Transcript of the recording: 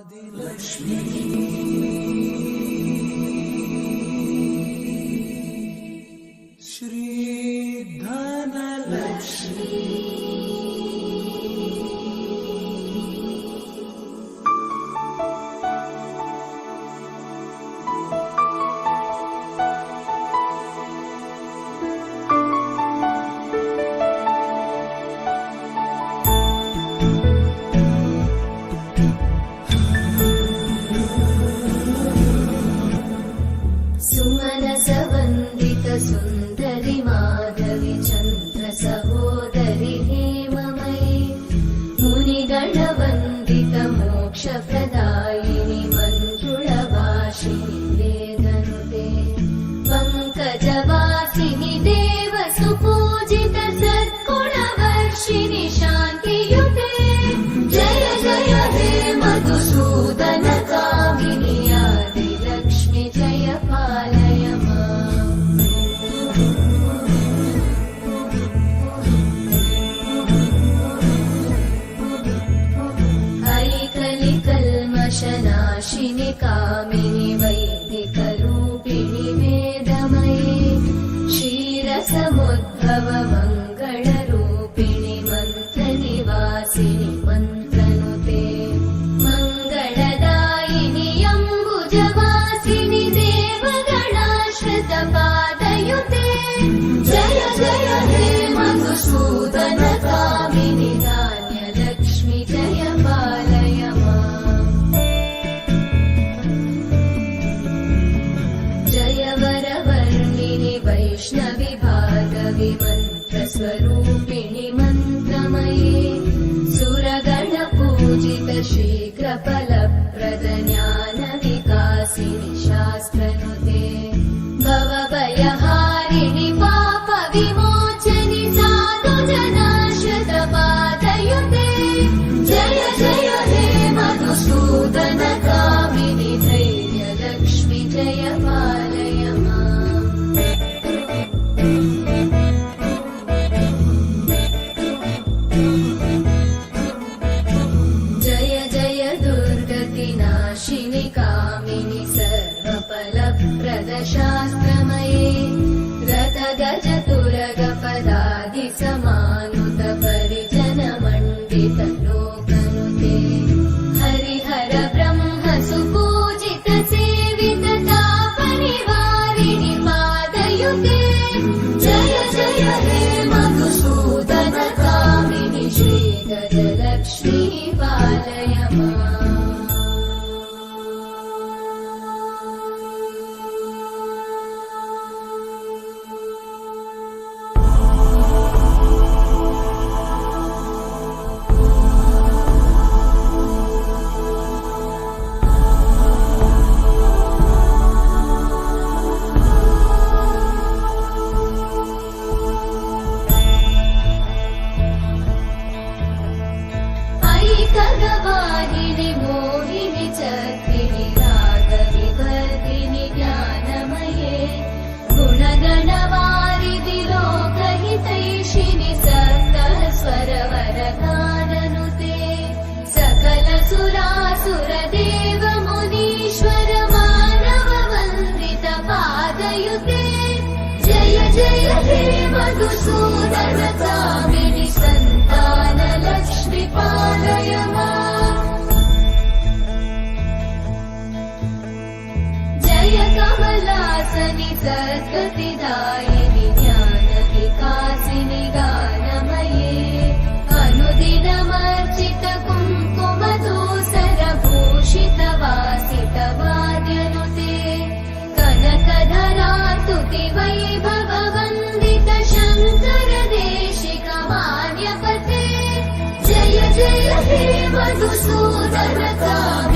आदिलक्ष्मी श्री धनलक्ष्मी सुंदरी माधवी चंद्र सहोदरी हेममयी मुनिगण वंदित मोक्ष प्रदायिनी मंजुळभाषिणी वेदनुते पंकजवासिनी देव सुपूजित सद्गुणवर्षिणि शान्तियुते जय जय हे मधुसूदन कामिनी आदिलक्ष्मी जय पालय नाशिनि कामिनि वैदिकरूपिणि वेदमये क्षीरसमुद्भव मङ्गलरूपिणि मन्त्रनिवासिनि मन्त्रनुते मङ्गलदायिनि अम्बुजवासिनि देवगणाश्रितपादयुते जय जय हे मधुसूदन कामिनि धान्यलक्ष्मि जय पालय वैष्णवी भार्गवी मन्त्रस्वरूपिणि मन्त्रमये सुरगण पूजित शीघ्रफलप्रद ज्ञानविकासिनि शास्त्रनुते भवभयहारिणि पापविमोचनि साधुजनाश्रितपादयुते जय जय हे मधुसूदन कामिनि धैर्यलक्ष्मि जय पालय नाशिनि कामिनि सर्वफलप्रद शास्त्रमये रथगज तुरगपदादि समानुत परिजन मण्डित लोकनुते हरिहर ब्रह्म सुपूजित सेवित तापनिवारिणि पादयुते जय जय हे मधुसूदन कामिनि श्रीगजलक्ष्मी पालय खगवाहिनि मोहिनि चक्रिणि रागविवर्धिनि ज्ञानमये गुणगणवारिधि लोकहितैषिणि सकल स्वरवरगाननुते सकल सुरासुर देव मुनीश्वर मानव वन्दित पादयुते जय जय हे मधुसूदन कामिनि सन्तान लक्ष्मी पालय जय कमलासनि सद्गतिदायिनि ज्ञानविकासिनि गानमये अनुदिनमर्चित कुङ्कुमधूसरभूषित वासित वाद्यनुते कनकधरातुति वैभव वन्दित शङ्कर देशिक मान्यपते जय जय हे मधुसूदन कामिनि